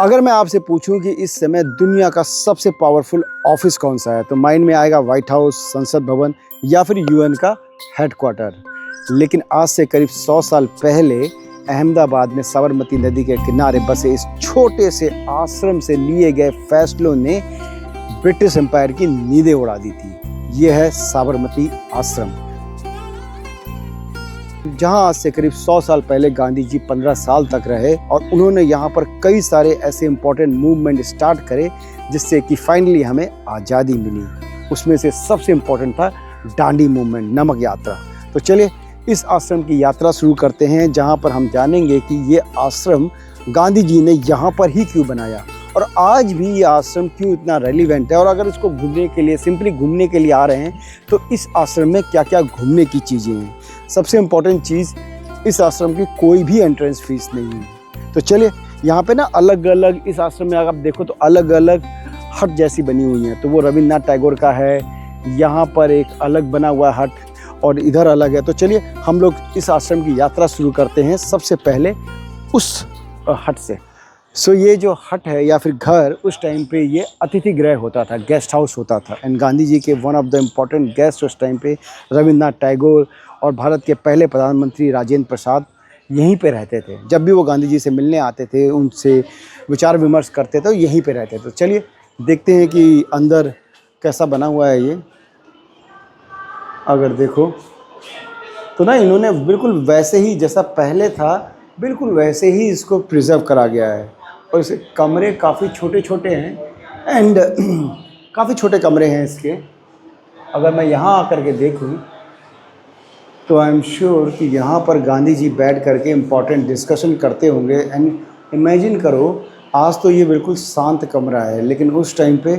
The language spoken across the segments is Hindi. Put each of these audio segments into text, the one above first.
अगर मैं आपसे पूछूं कि इस समय दुनिया का सबसे पावरफुल ऑफिस कौन सा है, तो माइंड में आएगा व्हाइट हाउस, संसद भवन या फिर यूएन का हेडक्वार्टर। लेकिन आज से करीब 100 साल पहले अहमदाबाद में साबरमती नदी के किनारे बसे इस छोटे से आश्रम से लिए गए फैसलों ने ब्रिटिश एम्पायर की नींदें उड़ा दी थी। यह है साबरमती आश्रम, जहां आज से करीब 100 साल पहले गांधी जी 15 साल तक रहे और उन्होंने यहाँ पर कई सारे ऐसे इंपॉर्टेंट मूवमेंट स्टार्ट करे जिससे कि फाइनली हमें आज़ादी मिली। उसमें से सबसे इम्पोर्टेंट था दांडी मूवमेंट, नमक यात्रा। तो चलिए इस आश्रम की यात्रा शुरू करते हैं, जहाँ पर हम जानेंगे कि ये आश्रम गांधी जी ने यहाँ पर ही क्यों बनाया और आज भी ये आश्रम क्यों इतना रेलिवेंट है। और अगर इसको घूमने के लिए, सिंपली घूमने के लिए आ रहे हैं, तो इस आश्रम में क्या क्या घूमने की चीज़ें हैं। सबसे इम्पॉर्टेंट चीज़, इस आश्रम की कोई भी एंट्रेंस फीस नहीं है। तो चलिए यहाँ पे ना अलग अलग, इस आश्रम में अगर आप देखो तो अलग अलग हट जैसी बनी हुई हैं। तो वो रविन्द्रनाथ टैगोर का है, यहाँ पर एक अलग बना हुआ हट और इधर अलग है। तो चलिए हम लोग इस आश्रम की यात्रा शुरू करते हैं सबसे पहले उस हट से। सो ये जो हट है या फिर घर, उस टाइम पे ये अतिथि गृह होता था, गेस्ट हाउस होता था। एंड गांधी जी के one of the important guest उस टाइम पे रविन्द्रनाथ टैगोर और भारत के पहले प्रधानमंत्री राजेंद्र प्रसाद यहीं पे रहते थे। जब भी वो गांधी जी से मिलने आते थे, उनसे विचार विमर्श करते थे, यहीं पे रहते थे। तो चलिए देखते हैं कि अंदर कैसा बना हुआ है ये। अगर देखो तो ना, इन्होंने बिल्कुल वैसे ही जैसा पहले था, बिल्कुल वैसे ही इसको प्रिजर्व करा गया है। और इसे कमरे काफ़ी छोटे छोटे हैं एंड काफ़ी छोटे कमरे हैं इसके। अगर मैं यहाँ आकर के देखूँ तो आई एम श्योर कि यहाँ पर गांधी जी बैठ करके इम्पॉर्टेंट डिस्कशन करते होंगे। एंड इमेजिन करो, आज तो ये बिल्कुल शांत कमरा है, लेकिन उस टाइम पे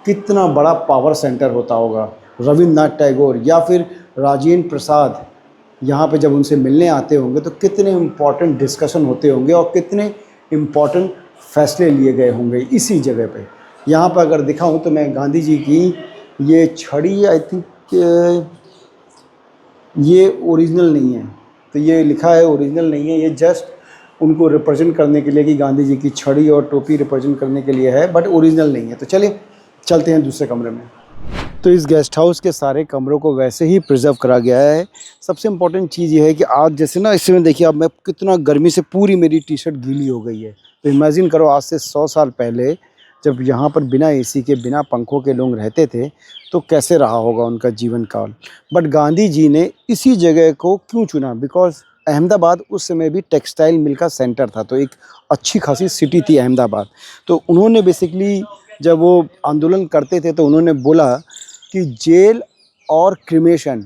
कितना बड़ा पावर सेंटर होता होगा। रविन्द्रनाथ टैगोर या फिर राजेंद्र प्रसाद यहाँ पे जब उनसे मिलने आते होंगे तो कितने इम्पॉर्टेंट डिस्कशन होते होंगे और कितने इम्पॉर्टेंट फैसले लिए गए होंगे इसी जगह पे। यहाँ पर अगर दिखाऊँ तो मैं गांधी जी की ये छड़ी, आई थिंक ये ओरिजिनल नहीं है, तो ये लिखा है ओरिजिनल नहीं है, ये जस्ट उनको रिप्रेजेंट करने के लिए कि गांधी जी की छड़ी और टोपी रिप्रेजेंट करने के लिए है, बट ओरिजिनल नहीं है। तो चलिए चलते हैं दूसरे कमरे में। तो इस गेस्ट हाउस के सारे कमरों को वैसे ही प्रिजर्व करा गया है। सबसे इम्पोर्टेंट चीज़ ये है कि आज जैसे ना, इस समय देखिए अब मैं कितना गर्मी से पूरी मेरी टी शर्ट गीली हो गई है। तो इमेजिन करो आज से 100 साल पहले जब यहाँ पर बिना एसी के, बिना पंखों के लोग रहते थे, तो कैसे रहा होगा उनका जीवन काल। बट गांधी जी ने इसी जगह को क्यों चुना? बिकॉज अहमदाबाद उस समय भी टेक्सटाइल मिल का सेंटर था, तो एक अच्छी खासी सिटी थी अहमदाबाद। तो उन्होंने बेसिकली जब वो आंदोलन करते थे तो उन्होंने बोला कि जेल और क्रिमेशन,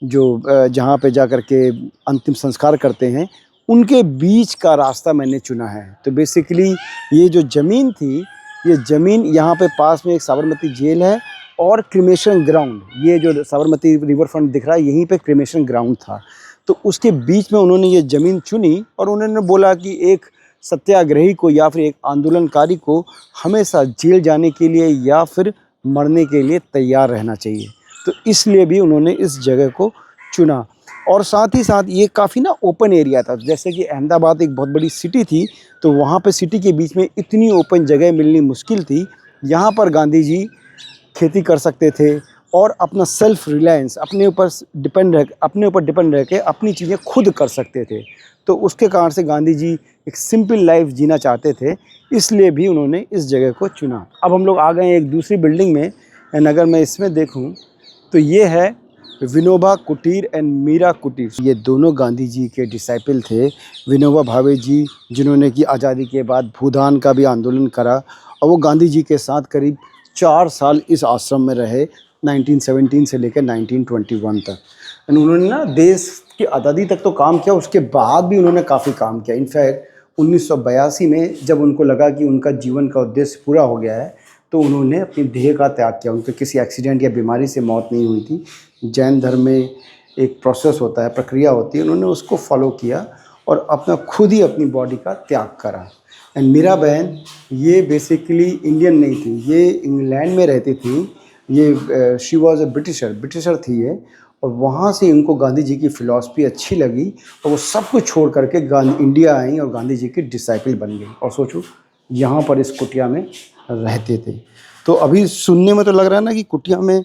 जो जहाँ पे जा कर के अंतिम संस्कार करते हैं, उनके बीच का रास्ता मैंने चुना है। तो बेसिकली ये जो ज़मीन थी, ये ज़मीन यहाँ पे पास में एक साबरमती जेल है और क्रिमेशन ग्राउंड, ये जो साबरमती रिवर फ्रंट दिख रहा है, यहीं पे क्रिमेशन ग्राउंड था। तो उसके बीच में उन्होंने ये ज़मीन चुनी और उन्होंने बोला कि एक सत्याग्रही को या फिर एक आंदोलनकारी को हमेशा जेल जाने के लिए या फिर मरने के लिए तैयार रहना चाहिए। तो इसलिए भी उन्होंने इस जगह को चुना। और साथ ही साथ ये काफ़ी ना ओपन एरिया था, जैसे कि अहमदाबाद एक बहुत बड़ी सिटी थी, तो वहाँ पे सिटी के बीच में इतनी ओपन जगह मिलनी मुश्किल थी। यहाँ पर गांधी जी खेती कर सकते थे और अपना सेल्फ रिलायंस, अपने ऊपर डिपेंड रह के अपनी चीज़ें खुद कर सकते थे। तो उसके कारण से गांधी जी एक सिंपल लाइफ जीना चाहते थे, इसलिए भी उन्होंने इस जगह को चुना। अब हम लोग आ गए एक दूसरी बिल्डिंग में, एंड अगर मैं इसमें देखूं तो ये है विनोबा कुटीर एंड मीरा कुटीर। ये दोनों गांधी जी के डिसाइपल थे। विनोबा भावे जी, जिन्होंने कि आज़ादी के बाद भूदान का भी आंदोलन करा, और वो गांधी जी के साथ करीब 4 साल इस आश्रम में रहे, 1917 से लेकर 1921 तक। एंड उन्होंने ना देश की आज़ादी तक तो काम किया, उसके बाद भी उन्होंने काफ़ी काम किया। इनफैक्ट 1982 में जब उनको लगा कि उनका जीवन का उद्देश्य पूरा हो गया है, तो उन्होंने अपनी देह का त्याग किया। उनको किसी एक्सीडेंट या बीमारी से मौत नहीं हुई थी। जैन धर्म में एक प्रोसेस होता है, प्रक्रिया होती है, उन्होंने उसको फॉलो किया और अपना खुद ही अपनी बॉडी का त्याग करा। एंड मीरा बहन ये बेसिकली इंडियन नहीं थी, ये इंग्लैंड में रहती थी। ये शी वॉज अ ब्रिटिशर थी ये, और वहाँ से इनको गांधी जी की फ़िलॉसफी अच्छी लगी और वो सब कुछ छोड़ करके इंडिया आई और गांधी जी की डिसाइपल बन गई। और सोचो यहाँ पर इस कुटिया में रहते थे। तो अभी सुनने में तो लग रहा है ना कि कुटिया में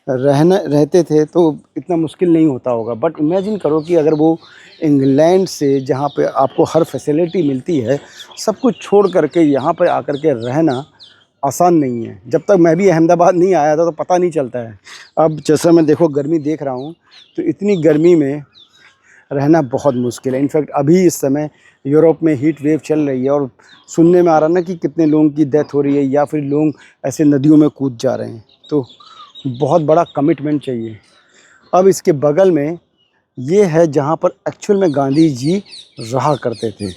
रहते थे तो इतना मुश्किल नहीं होता होगा, बट इमेजिन करो कि अगर वो इंग्लैंड से, जहाँ पे आपको हर फैसिलिटी मिलती है, सब कुछ छोड़ करके यहाँ पर आकर के रहना आसान नहीं है। जब तक मैं भी अहमदाबाद नहीं आया था तो पता नहीं चलता है। अब जैसा मैं देखो गर्मी देख रहा हूँ, तो इतनी गर्मी में रहना बहुत मुश्किल है। इनफैक्ट अभी इस समय यूरोप में हीट वेव चल रही है और सुनने में आ रहा ना कि कितने लोगों की डेथ हो रही है या फिर लोग ऐसे नदियों में कूद जा रहे हैं। तो बहुत बड़ा कमिटमेंट चाहिए। अब इसके बगल में ये है जहाँ पर एक्चुअल में गांधी जी रहा करते थे।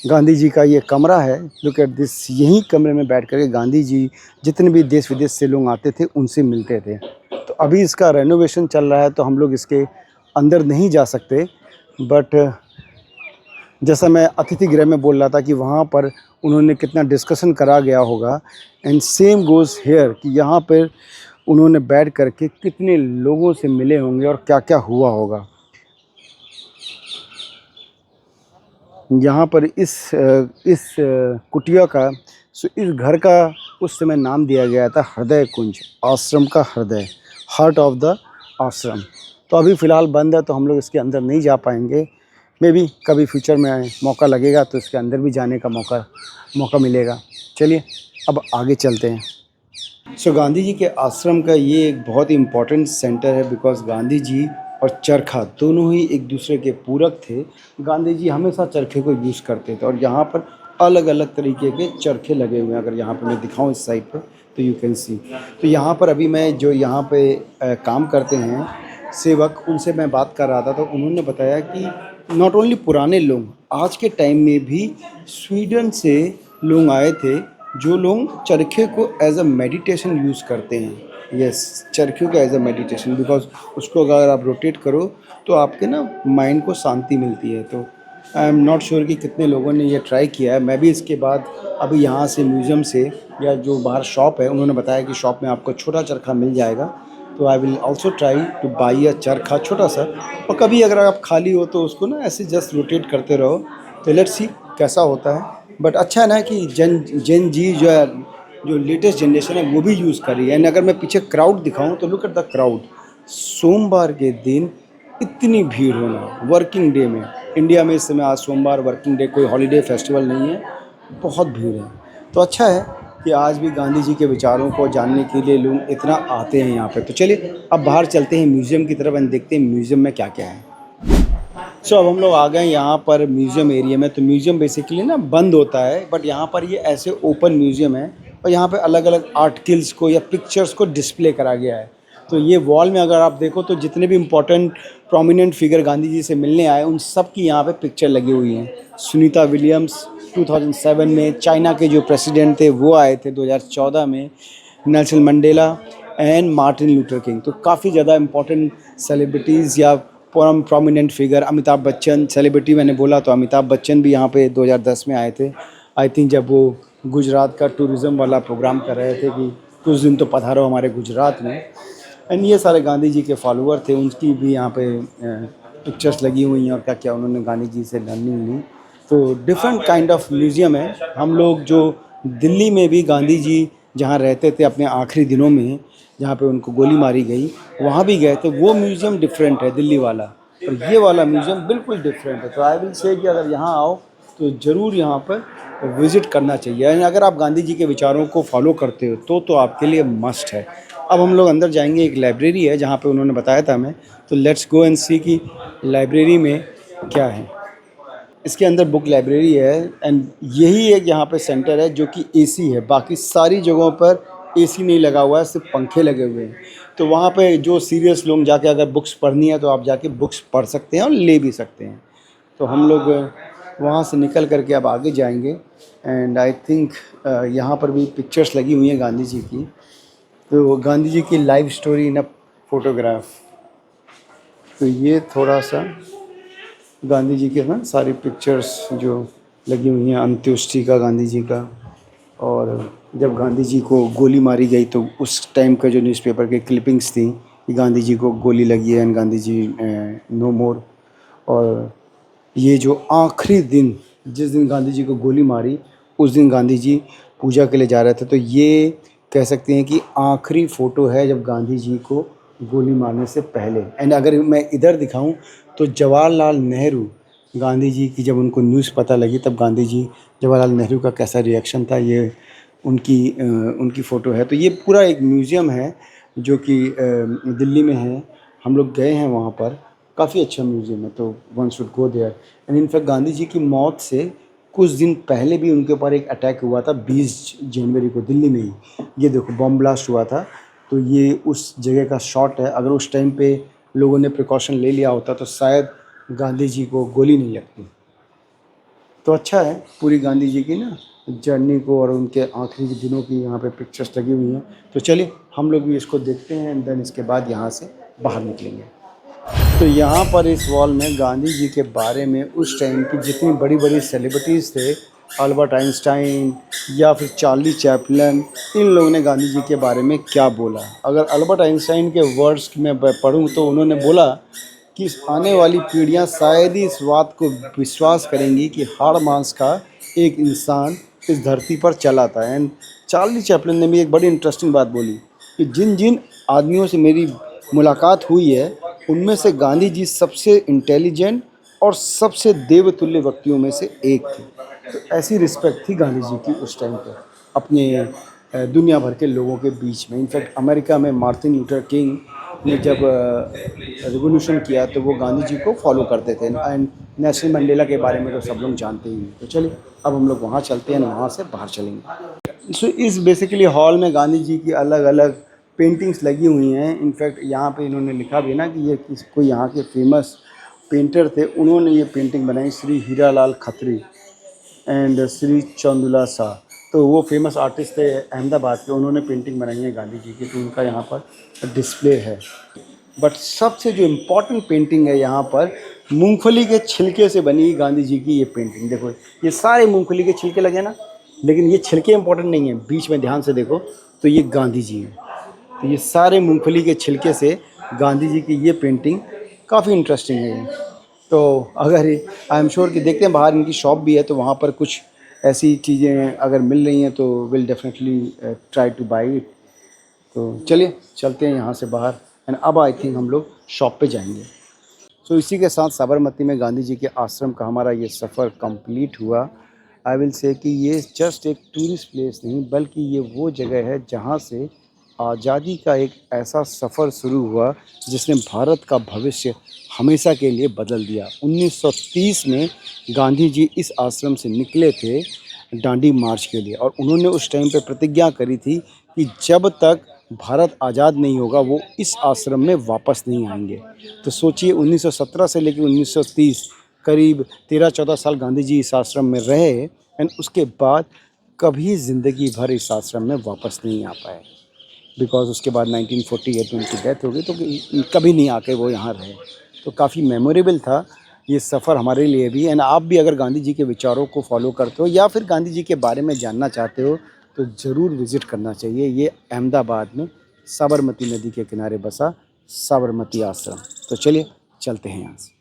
गांधी जी का ये कमरा है, लुक एट दिस। यहीं कमरे में बैठ कर के गांधी जी जितने भी देश विदेश से लोग आते थे उनसे मिलते थे। तो अभी इसका रेनोवेशन चल रहा है तो हम लोग इसके अंदर नहीं जा सकते, बट जैसा मैं अतिथि गृह में बोल रहा था कि वहाँ पर उन्होंने कितना डिस्कशन करा गया होगा, एंड सेम गोज़ हेयर कि यहाँ पर उन्होंने बैठ कर के कितने लोगों से मिले होंगे और क्या क्या हुआ होगा। यहाँ पर इस कुटिया का, इस घर का उस समय नाम दिया गया था हृदय कुंज, आश्रम का हृदय, हार्ट ऑफ द आश्रम। तो अभी फ़िलहाल बंद है तो हम लोग इसके अंदर नहीं जा पाएंगे। मे बी कभी फ्यूचर में मौका लगेगा तो इसके अंदर भी जाने का मौका मिलेगा। चलिए अब आगे चलते हैं। गांधी जी के आश्रम का ये एक बहुत ही इम्पोर्टेंट सेंटर है, बिकॉज गांधी जी और चरखा दोनों ही एक दूसरे के पूरक थे। गांधी जी हमेशा चरखे को यूज़ करते थे और यहाँ पर अलग अलग तरीके के चरखे लगे हुए हैं। अगर यहाँ पर मैं दिखाऊँ इस साइड पर तो यू कैन सी। तो यहाँ पर अभी मैं जो यहाँ पे काम करते हैं सेवक, उनसे मैं बात कर रहा था तो उन्होंने बताया कि नॉट ओनली पुराने लोग, आज के टाइम में भी स्वीडन से लोग आए थे जो लोग चरखे को एज अ मेडिटेशन यूज़ करते हैं। यस, चरखे को एज अ मेडिटेशन, बिकॉज उसको अगर आप रोटेट करो तो आपके ना माइंड को शांति मिलती है। तो आई एम नॉट श्योर कि कितने लोगों ने ये ट्राई किया है। मैं भी इसके बाद अभी यहाँ से म्यूज़ियम से या जो बाहर शॉप है उन्होंने बताया कि शॉप में आपको छोटा चरखा मिल जाएगा, तो I will also try to buy a charkha छोटा सा। और कभी अगर आप खाली हो तो उसको ना ऐसे जस्ट रोटेट करते रहो, तो लेट्स सी कैसा होता है। बट अच्छा है ना कि जेन जी जो है, जो लेटेस्ट जनरेशन है वो भी यूज़ कर रही है। एंड अगर मैं पीछे क्राउड दिखाऊं तो लुक एट द क्राउड। सोमवार के दिन इतनी भीड़ होना, वर्किंग डे में, इंडिया में इस समय आज सोमवार वर्किंग डे, कोई हॉलीडे फेस्टिवल नहीं है, बहुत भीड़ है। तो अच्छा है कि आज भी गांधी जी के विचारों को जानने के लिए लोग इतना आते हैं यहाँ पे। तो चलिए अब बाहर चलते हैं म्यूज़ियम की तरफ एंड देखते हैं म्यूज़ियम में क्या क्या है। अब हम लोग आ गए यहाँ पर म्यूज़ियम एरिया में। तो म्यूज़ियम बेसिकली ना बंद होता है, बट यहाँ पर ये ऐसे ओपन म्यूज़ियम है और यहाँ पे अलग अलग आर्टिकल्स को या पिक्चर्स को डिस्प्ले करा गया है। तो ये वॉल में अगर आप देखो तो जितने भी important prominent figure Gandhi ji से मिलने आए उन सब की यहाँ पे पिक्चर लगी हुई हैं। सुनीता विलियम्स 2007 में, चाइना के जो प्रेसिडेंट थे वो आए थे 2014 में, Nelson Mandela and Martin Luther king. तो काफ़ी ज़्यादा इम्पोर्टेंट सेलिब्रिटीज़ या prominent figure, Amitabh Bachchan celebrity मैंने बोला तो अमिताभ बच्चन भी यहाँ पे 2010 में आए थे। आई थिंक जब वो गुजरात का टूरिज़्म वाला प्रोग्राम कर रहे थे कि कुछ दिन तो पधारो हमारे गुजरात में। एंड ये सारे गांधी जी के फॉलोअर थे, उनकी भी यहाँ पे पिक्चर्स लगी हुई हैं और क्या क्या उन्होंने गांधी जी से लर्निंग ली। तो डिफरेंट काइंड ऑफ म्यूज़ियम है। हम लोग जो दिल्ली में भी गांधी जी जहाँ रहते थे अपने आखिरी दिनों में, जहाँ पे उनको गोली मारी गई, वहाँ भी गए थे। वो म्यूज़ियम डिफरेंट है दिल्ली वाला, और ये वाला म्यूज़ियम बिल्कुल डिफरेंट है। तो आई विल से कि अगर यहाँ आओ तो ज़रूर यहाँ पर विज़िट करना चाहिए। यानी अगर आप गांधी जी के विचारों को फॉलो करते हो तो आपके लिए मस्ट है। अब हम लोग अंदर जाएंगे, एक लाइब्रेरी है जहाँ पे उन्होंने बताया था हमें, तो लेट्स गो एंड सी कि लाइब्रेरी में क्या है। इसके अंदर बुक लाइब्रेरी है एंड यही एक यहाँ पे सेंटर है जो कि एसी है। बाकी सारी जगहों पर एसी नहीं लगा हुआ है, सिर्फ पंखे लगे हुए हैं। तो वहाँ पे जो सीरियस लोग जाके अगर बुक्स पढ़नी है तो आप जाके बुक्स पढ़ सकते हैं और ले भी सकते हैं। तो हम लोग वहाँ से निकल करके अब आगे जाएंगे एंड आई थिंक यहाँ पर भी पिक्चर्स लगी हुई हैं गांधी जी की। तो गांधी जी की live story in a photograph. तो ये थोड़ा सा गांधी जी के ना सारी पिक्चर्स जो लगी हुई हैं, अंत्येष्टि का गांधी जी का, और जब गांधी जी को गोली मारी गई तो उस टाइम का जो न्यूज़पेपर के क्लिपिंग्स थी कि गांधी जी को गोली लगी है एंड गांधी जी नो मोर। और ये जो आखिरी दिन, जिस दिन गांधी जी को गोली मारी, उस दिन गांधी जी पूजा के लिए जा रहे थे। तो ये कह सकते हैं कि आखिरी फ़ोटो है जब गांधी जी को गोली मारने से पहले। एंड अगर मैं इधर दिखाऊं तो जवाहरलाल नेहरू, गांधी जी की जब उनको न्यूज़ पता लगी तब गांधी जी, जवाहरलाल नेहरू का कैसा रिएक्शन था, ये उनकी फ़ोटो है। तो ये पूरा एक म्यूज़ियम है जो कि दिल्ली में है। हम लोग गए हैं वहाँ पर, काफ़ी अच्छा म्यूज़ियम है, तो one should go there. And in fact Gandhi ji की मौत से कुछ दिन पहले भी उनके ऊपर एक अटैक हुआ था 20 जनवरी को दिल्ली में ही। ये देखो बम ब्लास्ट हुआ था, तो ये उस जगह का शॉट है। अगर उस टाइम पे लोगों ने प्रिकॉशन ले लिया होता तो शायद गांधी जी को गोली नहीं लगती। तो अच्छा है पूरी गांधी जी की ना जर्नी को और उनके आखिरी दिनों की यहाँ पे पिक्चर्स लगी हुई हैं। तो चलिए हम लोग भी इसको देखते हैं एंड देन इसके बाद यहाँ से बाहर निकलेंगे। तो यहाँ पर इस वॉल में गांधी जी के बारे में उस टाइम की जितनी बड़ी बड़ी सेलिब्रिटीज़ थे, अल्बर्ट आइंस्टाइन या फिर चार्ली चैपलिन, इन लोगों ने गांधी जी के बारे में क्या बोला। अगर अल्बर्ट आइंस्टाइन के वर्ड्स में पढ़ूँ तो उन्होंने बोला कि आने वाली पीढ़ियाँ शायद ही इस बात को विश्वास करेंगी कि हाड़ मांस का एक इंसान इस धरती पर चला था। एंड चार्ली चैपलिन ने भी एक बड़ी इंटरेस्टिंग बात बोली कि जिन जिन आदमियों से मेरी मुलाकात हुई है उनमें से गांधी जी सबसे इंटेलिजेंट और सबसे देवतुल्य व्यक्तियों में से एक थे। तो ऐसी रिस्पेक्ट थी गांधी जी की उस टाइम पर अपने दुनिया भर के लोगों के बीच में। इनफैक्ट अमेरिका में मार्टिन लूथर किंग ने जब रिवोल्यूशन किया तो वो गांधी जी को फॉलो करते थे। एंड नेल्सन मंडेला के बारे में तो सब लोग जानते ही हैं। तो चलिए अब हम लोग वहाँ चलते हैं, वहाँ से बाहर चलेंगे। सो इस बेसिकली हॉल में गांधी जी की अलग अलग पेंटिंग्स लगी हुई हैं। इनफैक्ट यहाँ पे इन्होंने लिखा भी ना कि ये कोई यहाँ के फेमस पेंटर थे, उन्होंने ये पेंटिंग बनाई, श्री हीरालाल खत्री एंड श्री चंदुला शाह। तो वो फेमस आर्टिस्ट थे अहमदाबाद के, उन्होंने पेंटिंग बनाई है गांधी जी की, तो उनका यहाँ पर डिस्प्ले है। बट सबसे जो इम्पोर्टेंट पेंटिंग है यहाँ पर, मूंगफली के छिलके से बनी गांधी जी की ये पेंटिंग। देखो ये सारे मूंगफली के छिलके लगे ना, लेकिन ये छिलके इंपॉर्टेंट नहीं है, बीच में ध्यान से देखो तो ये गांधी जी हैं। तो ये सारे मूंगफली के छिलके से गांधी जी की ये पेंटिंग काफ़ी इंटरेस्टिंग है ये। तो अगर आई एम श्योर कि देखते हैं बाहर इनकी शॉप भी है, तो वहाँ पर कुछ ऐसी चीज़ें अगर मिल रही हैं तो will definitely try to by it. तो चलिए चलते हैं यहाँ से बाहर एंड अब आई थिंक हम लोग शॉप पे जाएंगे। सो इसी के साथ साबरमती में गांधी जी के आश्रम का हमारा ये सफ़र कंप्लीट हुआ। आई विल से कि ये जस्ट एक टूरिस्ट प्लेस नहीं बल्कि ये वो जगह है जहाँ से आज़ादी का एक ऐसा सफ़र शुरू हुआ जिसने भारत का भविष्य हमेशा के लिए बदल दिया। 1930 में गांधी जी इस आश्रम से निकले थे डांडी मार्च के लिए, और उन्होंने उस टाइम पे प्रतिज्ञा करी थी कि जब तक भारत आज़ाद नहीं होगा वो इस आश्रम में वापस नहीं आएंगे। तो सोचिए 1917 से लेकर 1930 करीब 13-14 साल गांधी जी इस आश्रम में रहे एंड उसके बाद कभी ज़िंदगी भर इस आश्रम में वापस नहीं आ पाए, बिकॉज उसके बाद 1948 में उनकी डेथ हो गई, तो कभी नहीं आके वो यहाँ रहे। तो काफ़ी मेमोरेबल था ये सफ़र हमारे लिए भी। एंड आप भी अगर गांधी जी के विचारों को फॉलो करते हो या फिर गांधी जी के बारे में जानना चाहते हो तो ज़रूर विज़िट करना चाहिए ये अहमदाबाद में साबरमती नदी के किनारे बसा साबरमती आश्रम। तो चलिए चलते हैं यहाँ से।